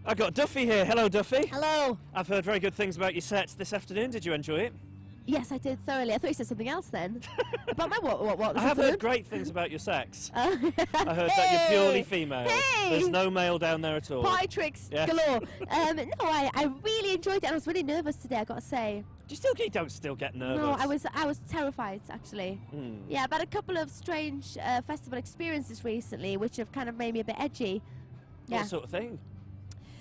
I got Duffy here. Hello, Duffy. Hello. I've heard very good things about your set this afternoon. Did you enjoy it? Yes, I did thoroughly. I thought you said something else then. About my what? I have heard great things about your sex. I heard that Hey! you're purely female. Hey! There's no male down there at all. Pie tricks Yeah. galore. No, I really enjoyed it, and I was really nervous today, I got to say. You don't still get nervous? No, I was terrified, actually. Yeah, I've had a couple of strange festival experiences recently, which have kind of made me a bit edgy. Yeah. What sort of thing?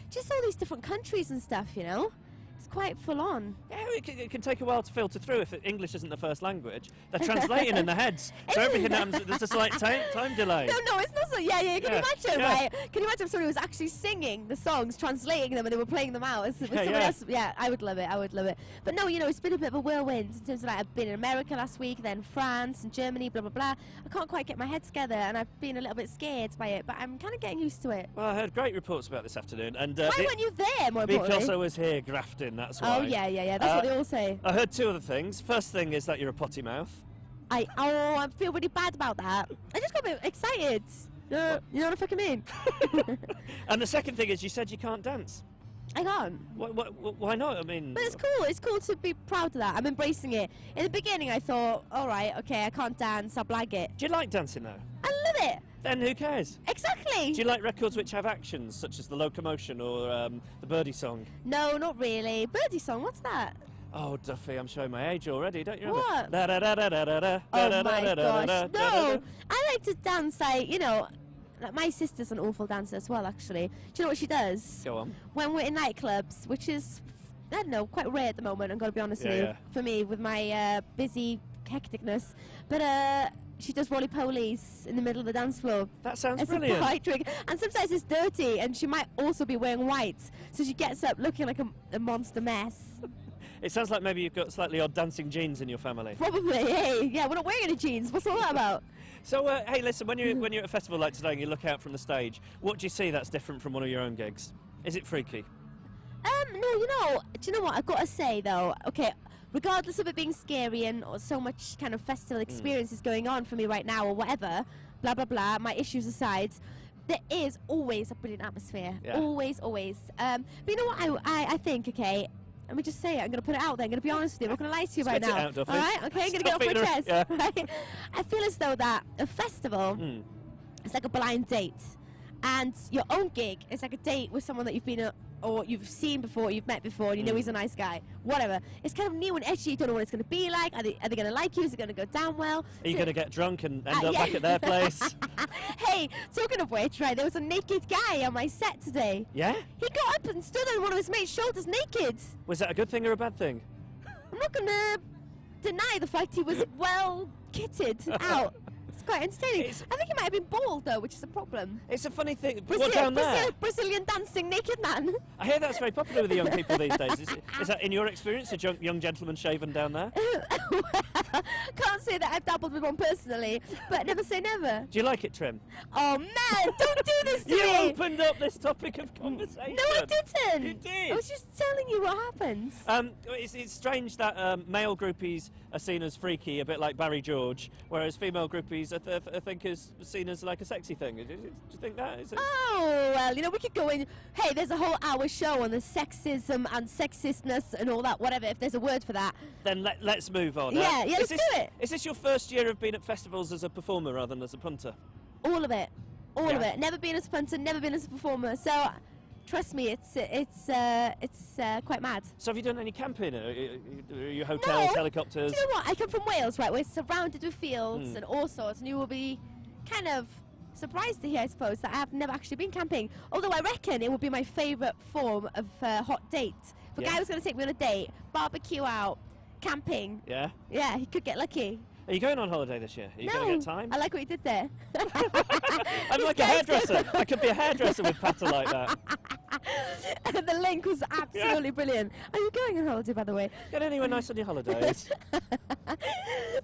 Just all these different countries and stuff, you know? It's quite full on. Yeah, it can take a while to filter through if English isn't the first language. They're translating in their heads, so everything happens. There's a slight time delay. No, it's not so. Yeah. Can you imagine, Yeah. right? Can you imagine if somebody was actually singing the songs, translating them, and they were playing them out? With somebody else? Yeah, I would love it. But no, you know, it's been a bit of a whirlwind in terms of like I've been in America last week, then France and Germany, blah blah blah. I can't quite get my head together, and I've been a little bit scared by it, but I'm kind of getting used to it. Well, I heard great reports about this afternoon, and why weren't you there? More because importantly, I was here grafting. That's why. oh yeah. That's what they all say. I heard two other things. First thing is that you're a potty mouth. I feel really bad about that. I just got a bit excited. You know what I fucking mean? And the second thing is you said you can't dance. I can't. Why not? I mean... But it's cool. It's cool to be proud of that. I'm embracing it. In the beginning, I thought, all right, okay, I can't dance. I'll blag it. Do you like dancing, though? I love it. Then who cares? Exactly. Do you like records which have actions, such as the locomotion or the birdie song? No, not really. Birdie song, what's that? Oh, Duffy, I'm showing my age already, don't you remember? What? Da, da, da, da, da, da, da, Oh da, my da, da, da, gosh. da, da, No. da. I like to dance, like, you know, like my sister's an awful dancer as well, actually. Do you know what she does? Go on. When we're in nightclubs, which is, I don't know, quite rare at the moment, I'm going to be honest with you, for me, with my busy hecticness. But she does roly-polies in the middle of the dance floor. That sounds It's brilliant. a bright trick. And sometimes it's dirty, and she might also be wearing white. So she gets up looking like a monster mess. It sounds like maybe you've got slightly odd dancing genes in your family. Probably, hey. Yeah, we're not wearing any jeans. What's all that about? So, hey, listen, when you're at a festival like today and you look out from the stage, what do you see that's different from one of your own gigs? Is it freaky? No, do you know what? I've got to say, though, okay, regardless of it being scary and so much kind of festival experiences going on for me right now or whatever, blah, blah, blah, my issues aside, there is always a brilliant atmosphere. Yeah. Always. But you know what I think, okay, let me just say it. I'm going to put it out there. I'm going to be honest with you. I'm not going to lie to you right Spit it now. out, Duffy. All right? Okay, I'm going to get off my chest. Yeah. Right? I feel as though that a festival is like a blind date. And your own gig is like a date with someone that you've been or you've seen before, you've met before, and you know he's a nice guy. Whatever. It's kind of new and edgy. You don't know what it's going to be like. Are they going to like you? Is it going to go down well? Are you going to get drunk and end up back at their place? Hey, talking of which, right, there was a naked guy on my set today. Yeah? He got up and stood on one of his mates' shoulders naked. Was that a good thing or a bad thing? I'm not going to deny the fact he was well kitted out. It's quite entertaining. I think he might have been bald, though, which is a problem. It's a funny thing. What, down there? Brazilian dancing naked man. I hear that's very popular with the young people these days. Is that, in your experience, a young gentleman shaven down there? Can't say that I've dabbled with one personally, but never say never. Do you like it, Trim? Oh, man, don't do this to You me. opened up this topic of conversation. No, I didn't. You did. I was just telling you what happens. It's strange that male groupies are seen as freaky, a bit like Barry George, whereas female groupies I think is seen as like a sexy thing. Do you think that is? Oh, well, you know, we could go in. Hey, there's a whole hour show on the sexism and sexistness and all that, whatever, if there's a word for that. Then let's move on. Yeah, let's do it. Is this your first year of being at festivals as a performer rather than as a punter? All of it. All of it. Never been as a punter, never been as a performer. So, trust me, it's quite mad. So have you done any camping? Are you hotels, helicopters? Do you know what? I come from Wales, right? We're surrounded with fields and all sorts, and you will be kind of surprised to hear, I suppose, that I have never actually been camping. Although I reckon it would be my favourite form of hot date. If a guy was going to take me on a date, barbecue out, camping. Yeah? Yeah, he could get lucky. Are you going on holiday this year? Are you going to get time? I like what you did there. I'm like a hairdresser. I could be a hairdresser with patter like that. The link was absolutely brilliant. Are you going on holiday, by the way? Get anywhere nice on your holidays?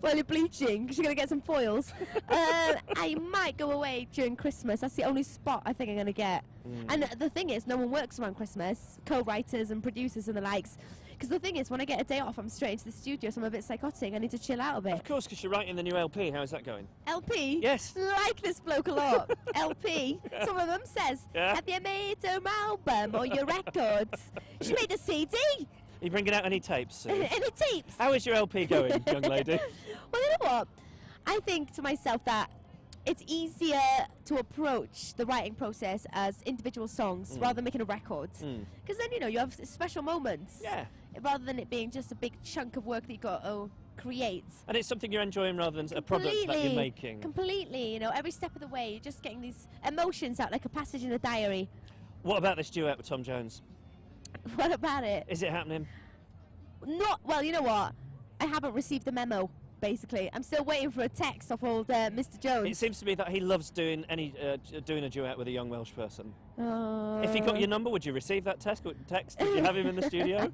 Well, you're bleaching because you're going to get some foils. I might go away during Christmas. That's the only spot I think I'm going to get. And the thing is, no one works around Christmas, co-writers and producers and the likes, Because the thing is, when I get a day off, I'm straight into the studio, so I'm a bit psychotic. I need to chill out a bit. Of course, because you're writing the new LP. How's that going? LP? Yes. Like this bloke a lot. LP. Some of them says, have you made an album or your records? She made a CD. Are you bringing out any tapes? Any tapes? How is your LP going, young lady? Well, you know what? I think to myself that it's easier to approach the writing process as individual songs rather than making a record. Because then, you know, you have special moments. Yeah. Rather than it being just a big chunk of work that you've got to create. And it's something you're enjoying rather than a product that you're making. Completely. You know, every step of the way, you're just getting these emotions out like a passage in a diary. What about this duet with Tom Jones? What about it? Is it happening? Well, you know what? I haven't received the memo. Basically, I'm still waiting for a text off old Mr. Jones. It seems to me that he loves doing a duet with a young Welsh person. Oh. If he got your number, would you receive that text? Would you have him in the studio?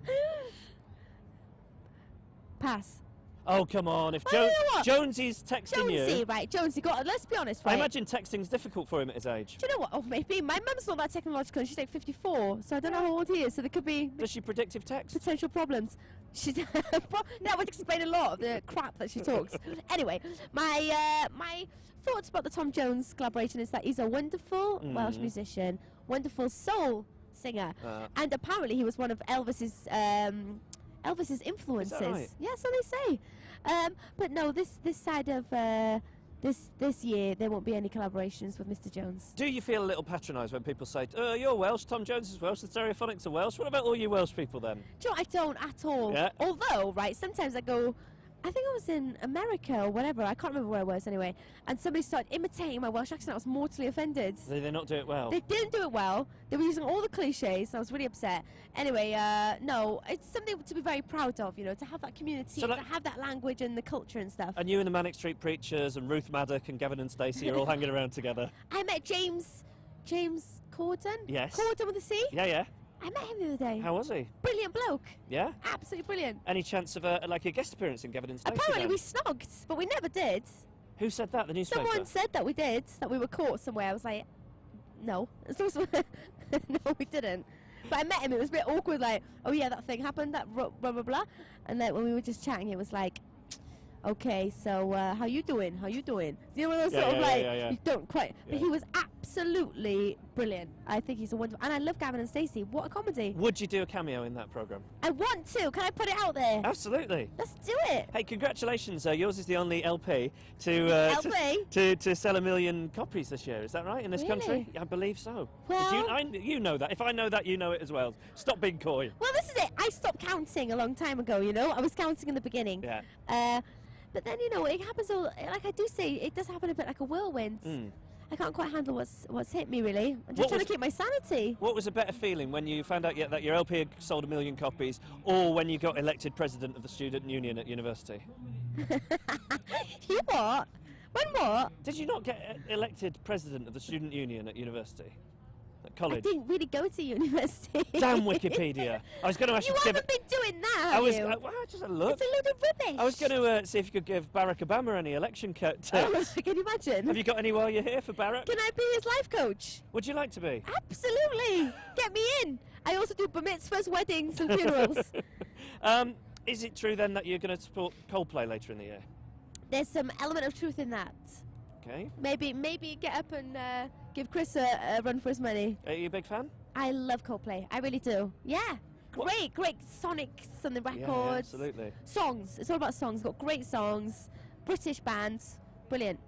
Pass. Oh, come on. If you know what? Jonesy's texting Jonesy, you... right, Jonesy, let's be honest, right? I imagine texting's difficult for him at his age. Do you know what? Oh, maybe. My mum's not that technological, and she's like 54, so I don't know how old he is, so there could be... Does she predictive text? Potential problems. That would explain a lot of the crap that she talks. Anyway, my thoughts about the Tom Jones collaboration is that he's a wonderful Welsh musician, wonderful soul singer, and apparently he was one of Elvis's influences. Is that right? Yeah, so they say. But no, this side of this year there won't be any collaborations with Mr. Jones. Do you feel a little patronised when people say, you're Welsh, Tom Jones is Welsh, the Stereophonics are Welsh? What about all you Welsh people then? Do you know, I don't at all. Yeah. Although, right, sometimes I go, I think I was in America or whatever, I can't remember where I was anyway, and somebody started imitating my Welsh accent. I was mortally offended. Did they not do it well? They didn't do it well. They were using all the cliches, and I was really upset. Anyway, no, it's something to be very proud of, you know, to have that community, So to have that language and the culture and stuff. And you and the Manic Street Preachers and Ruth Maddock and Gavin and Stacey are all hanging around together? I met James Corden. Yes. Corden with a C. Yeah. I met him the other day. How was he? Brilliant bloke. Yeah? Absolutely brilliant. Any chance of like a guest appearance in Gavin and Stacey? Apparently then? we snogged, but we never did. Who said that? The newspaper? Someone said that we did, that we were caught somewhere. I was like, no. No, we didn't. But I met him, it was a bit awkward, like, oh yeah, that thing happened, that blah, blah, blah. And then when we were just chatting, it was like, okay, so how you doing? How you doing? You know, those sort of like, you don't quite. Yeah. But he was absolutely brilliant. I think he's a wonderful, and I love Gavin and Stacey. What a comedy. Would you do a cameo in that programme? I want to. Can I put it out there? Absolutely. Let's do it. Hey, congratulations. Yours is the only LP to sell 1 million copies this year. Is that right, in this country? I believe so. Well, you know that. If I know that, you know it as well. Stop being coy. Well, this is it. I stopped counting a long time ago, you know. I was counting in the beginning. Yeah. But then, you know, it happens all, like I do say, it does happen a bit like a whirlwind. I can't quite handle what's hit me, really. I'm just trying to keep my sanity. What was a better feeling, when you found out that your LP had sold 1 million copies, or when you got elected president of the student union at university? You what? When what? Did you not get elected president of the student union at university? At college? I didn't really go to university. Damn Wikipedia. I was going to actually You haven't been doing that, I was. you? Well, just a look. It's a load of rubbish. I was going to see if you could give Barack Obama any election tips. Can you imagine? Have you got any while you're here for Barack? Can I be his life coach? Would you like to be? Absolutely. Get me in. I also do bar mitzvahs, weddings and funerals. Is it true then that you're going to support Coldplay later in the year? There's some element of truth in that. Okay. Maybe get up and give Chris a run for his money. Are you a big fan? I love Coldplay. I really do. Yeah. Great sonics on the records. Yeah, absolutely. Songs. It's all about songs. Got great songs. British bands. Brilliant.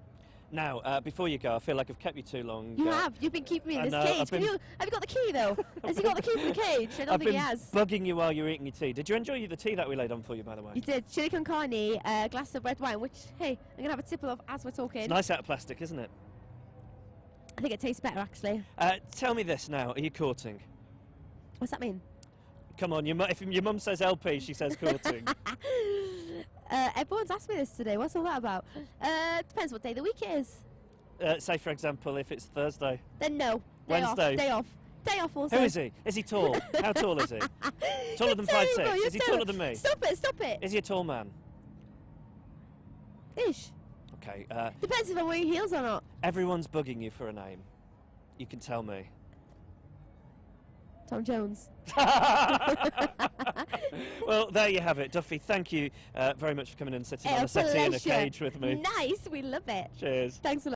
Now, before you go, I feel like I've kept you too long. You have. You've been keeping me in this cage. Have you got the key, though? Has he got the key for the cage? I don't think he has. I've been bugging you while you were eating your tea. Did you enjoy the tea that we laid on for you, by the way? You did. Chili con carne, a glass of red wine, which, hey, I'm going to have a tipple of as we're talking. It's nice out of plastic, isn't it? I think it tastes better, actually. Tell me this now. Are you courting? What's that mean? Come on, if your mum says LP, she says courting. Everyone's asked me this today. What's all that about? Depends what day of the week it is. Say, for example, if it's Thursday. Then no. Wednesday. Day off. Day off also. Who is he? Is he tall? How tall is he? Taller than 5'6"? Is he taller than me? Stop it. Is he a tall man? Ish. Okay. Depends if I'm wearing heels or not. Everyone's bugging you for a name. You can tell me. Tom Jones. Well, there you have it. Duffy, thank you very much for coming and sitting on a settee in a cage with me. Nice, we love it. Cheers. Thanks a lot.